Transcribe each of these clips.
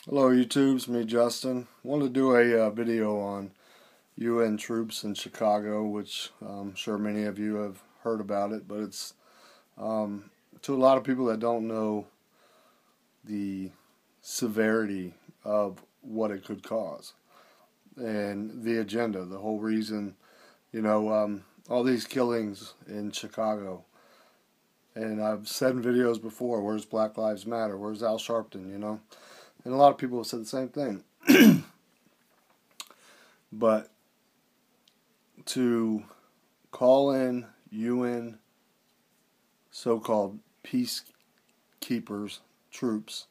Hello YouTube, it's me Justin. Wanted to do a video on UN troops in Chicago, which I'm sure many of you have heard about it, but it's to a lot of people that don't know the severity of what it could cause and the agenda, the whole reason, all these killings in Chicago. And I've said in videos before, where's Black Lives Matter? Where's Al Sharpton, And a lot of people have said the same thing. But to call in UN so-called peacekeepers, troops,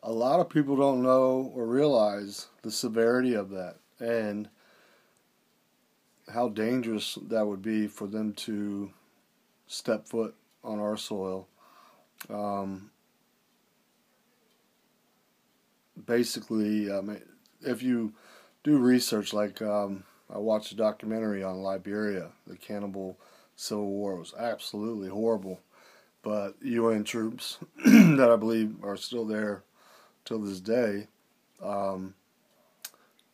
a lot of people don't know or realize the severity of that and how dangerous that would be for them to step foot on our soil. Basically, if you do research, like I watched a documentary on Liberia, the cannibal civil war. It was absolutely horrible. But UN troops that I believe are still there till this day,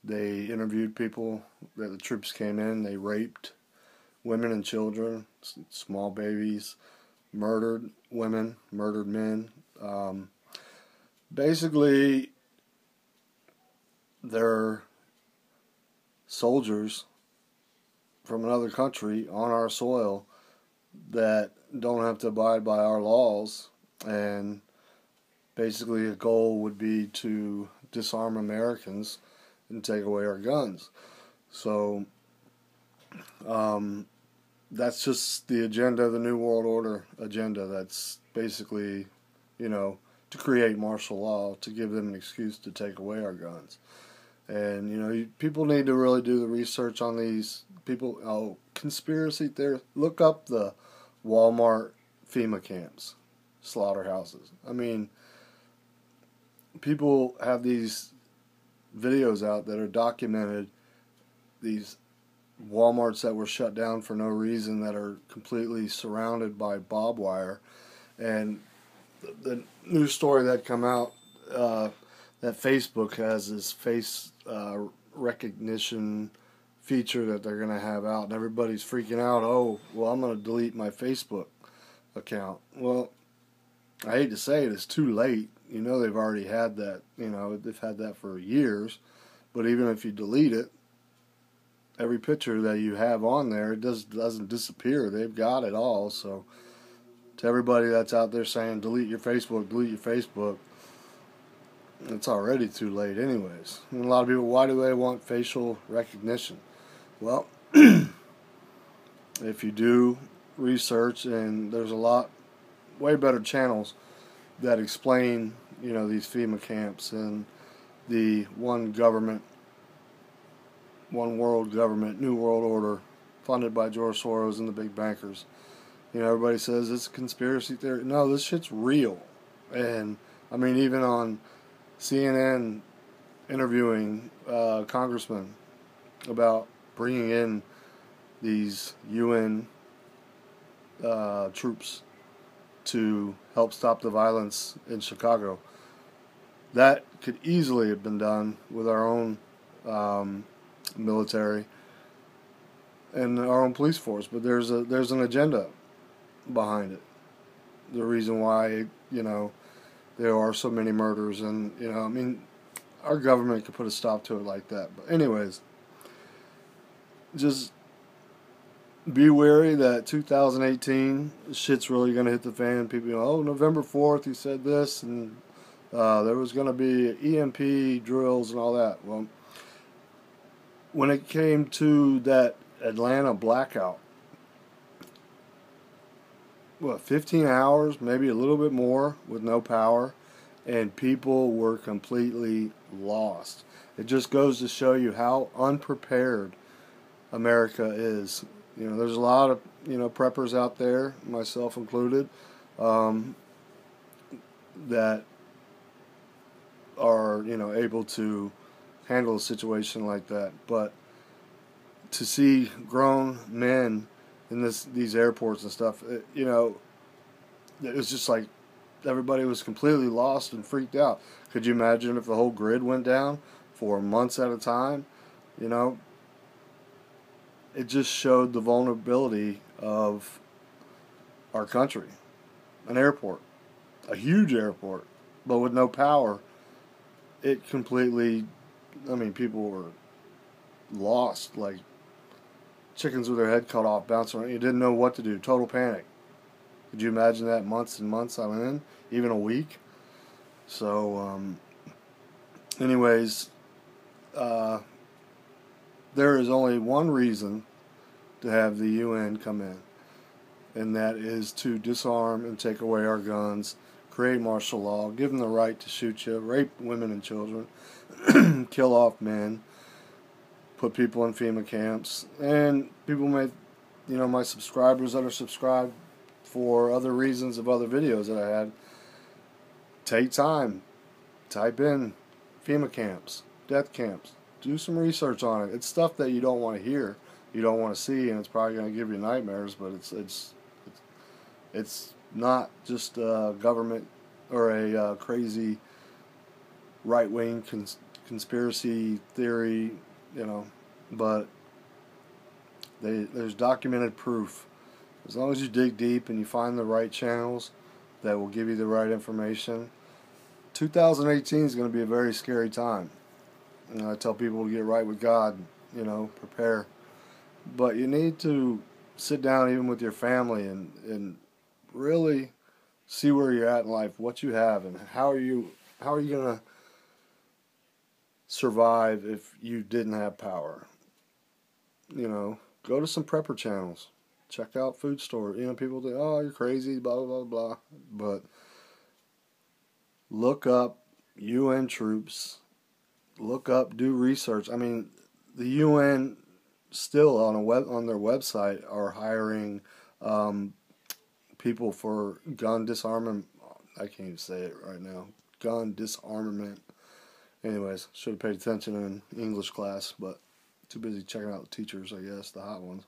they interviewed people that the troops came in. They raped women and children, small babies, murdered women, murdered men. Basically, they're soldiers from another country on our soil that don't have to abide by our laws, and basically a goal would be to disarm Americans and take away our guns. So that's just the agenda, the New World Order agenda. That's basically, to create martial law, to give them an excuse to take away our guns. And, people need to really do the research on these people. Oh, conspiracy theory. Look up the Walmart FEMA camps, slaughterhouses. I mean, people have these videos out that are documented, these Walmarts that were shut down for no reason, that are completely surrounded by barbed wire. And the new story that come out, that Facebook has this face recognition feature that they're going to have out, and everybody's freaking out. Oh, well, I'm going to delete my Facebook account. Well, I hate to say it, it's too late. They've already had that. They've had that for years. But even if you delete it, every picture that you have on there, it doesn't disappear. They've got it all. So to everybody that's out there saying delete your Facebook, it's already too late anyways. And a lot of people, why do they want facial recognition? Well, if you do research, and there's a lot way better channels that explain, these FEMA camps and the one government, one world government, New World Order, funded by George Soros and the big bankers. Everybody says it's a conspiracy theory. No, this shit's real. And I mean, even on CNN interviewing congressmen about bringing in these UN troops to help stop the violence in Chicago. That could easily have been done with our own military and our own police force, but there's an agenda behind it. The reason why there are so many murders, and our government could put a stop to it like that. But anyways, just be wary that 2018 shit's really gonna hit the fan. People, November 4th, you said this, and there was gonna be EMP drills and all that. Well, when it came to that Atlanta blackout, 15 hours, maybe a little bit more, with no power, and people were completely lost. It just goes to show you how unprepared America is. There's a lot of, preppers out there, myself included, that are, able to handle a situation like that. But to see grown men in these airports and stuff, it was just like everybody was completely lost and freaked out. Could you imagine if the whole grid went down for months at a time? You know, it just showed the vulnerability of our country. An airport, a huge airport, but with no power, it completely, I mean, people were lost, like chickens with their head cut off, bouncing around. You didn't know what to do. Total panic. Could you imagine that months and months on end, even a week? So, anyways, there is only one reason to have the UN come in, and that is to disarm and take away our guns, create martial law, give them the right to shoot you, rape women and children, kill off men, put people in FEMA camps, and people may, you know, my subscribers that are subscribed for other reasons of other videos that I had, take time, type in FEMA camps, death camps, do some research on it. It's stuff that you don't want to hear, you don't want to see, and it's probably going to give you nightmares. But it's not just a government or a crazy right-wing conspiracy theory, you know. But there's documented proof. As long as you dig deep and you find the right channels that will give you the right information, 2018 is going to be a very scary time. You know, I tell people to get right with God, you know, prepare. But you need to sit down even with your family and really see where you're at in life, what you have, and how are you going to survive if you didn't have power. You know, go to some prepper channels. Check out food store. You know, people think, oh, you're crazy, blah, blah, blah, blah. But look up UN troops. Look up, do research. I mean, the UN still on their website are hiring people for gun disarmament. I can't even say it right now. Gun disarmament. Anyways, should have paid attention in English class, but too busy checking out the teachers, I guess, the hot ones.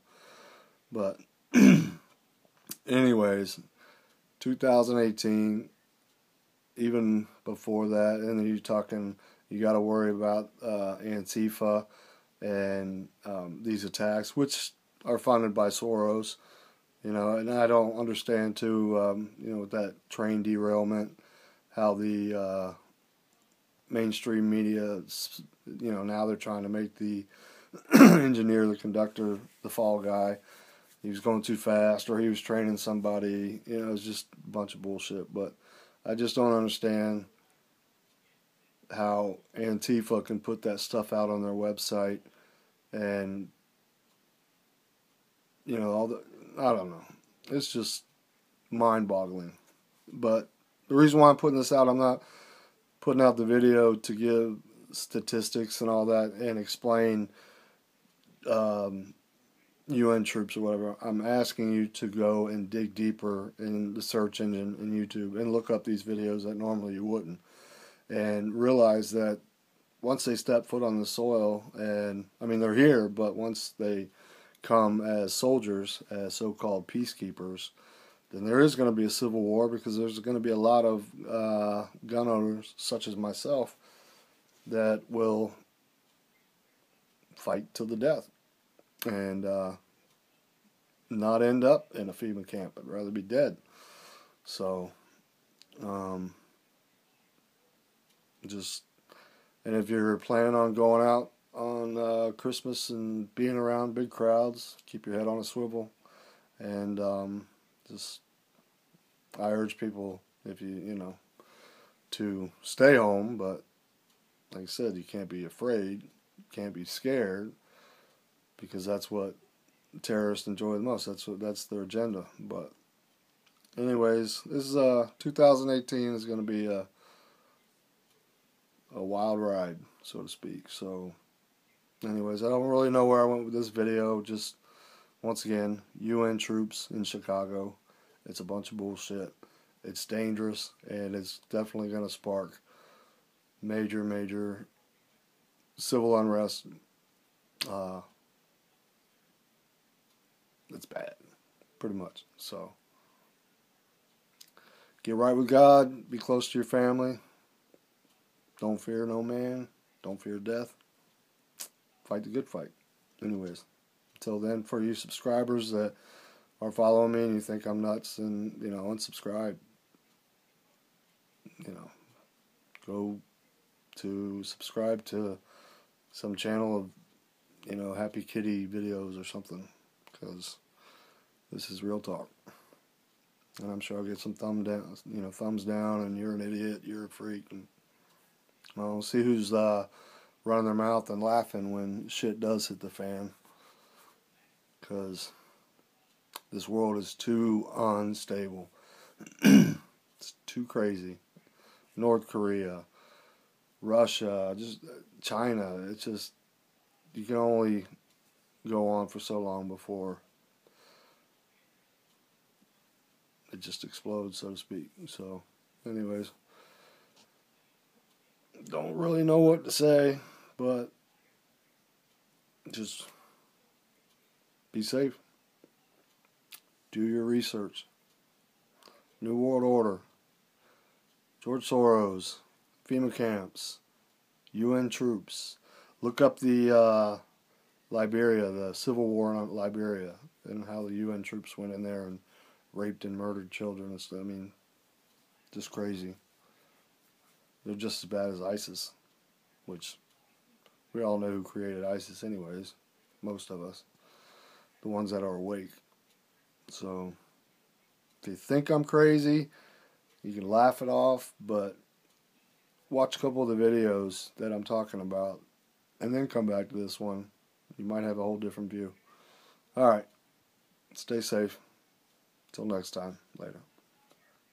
But anyways, 2018, even before that, and then you got to worry about Antifa and these attacks, which are funded by Soros, you know. And I don't understand too, you know, with that train derailment, how the mainstream media, you know, now they're trying to make the engineer, the conductor, the fall guy. He was going too fast, or he was training somebody. You know, it's just a bunch of bullshit. But I just don't understand how Antifa can put that stuff out on their website, and you know, I don't know. It's just mind-boggling. But the reason why I'm putting this out, I'm not putting out the video to give statistics and all that and explain UN troops or whatever. I'm asking you to go and dig deeper in the search engine in YouTube and look up these videos that normally you wouldn't, and realize that once they step foot on the soil, and I mean they're here, but once they come as soldiers, as so-called peacekeepers, then there is going to be a civil war, because there's going to be a lot of gun owners, such as myself, that will fight to the death and not end up in a FEMA camp. I'd rather be dead. So, and if you're planning on going out on Christmas and being around big crowds, keep your head on a swivel. And I urge people, if you know, to stay home. But like I said, you can't be afraid, you can't be scared, because that's what terrorists enjoy the most. That's their agenda. But anyways, this is 2018 is going to be a wild ride, so to speak. So anyways, I don't really know where I went with this video. Just once again, UN troops in Chicago. It's a bunch of bullshit. It's dangerous, and it's definitely going to spark major civil unrest. It's bad, pretty much. So Get right with God. Be close to your family. Don't fear no man. Don't fear death. Fight the good fight. Anyways, until then, for you subscribers that are following me and you think I'm nuts, and unsubscribe. Go to subscribe to some channel of Happy Kitty videos or something, because this is real talk. And I'm sure I'll get some thumbs down, and you're an idiot, you're a freak, and I'll see who's running their mouth and laughing when shit does hit the fan, because this world is too unstable. It's too crazy. North Korea, Russia, just China. It's just, you can only go on for so long before it just explodes, so to speak. So, anyways, don't really know what to say, but just be safe. Do your research. New World Order, George Soros, FEMA camps, UN troops. Look up the Liberia, the civil war in Liberia, and how the UN troops went in there and raped and murdered children and stuff. I mean, just crazy. They're just as bad as ISIS, which we all know who created ISIS anyways, most of us, the ones that are awake. So, if you think I'm crazy, you can laugh it off, but watch a couple of the videos that I'm talking about, and then come back to this one. You might have a whole different view. Alright, stay safe. Till next time. Later.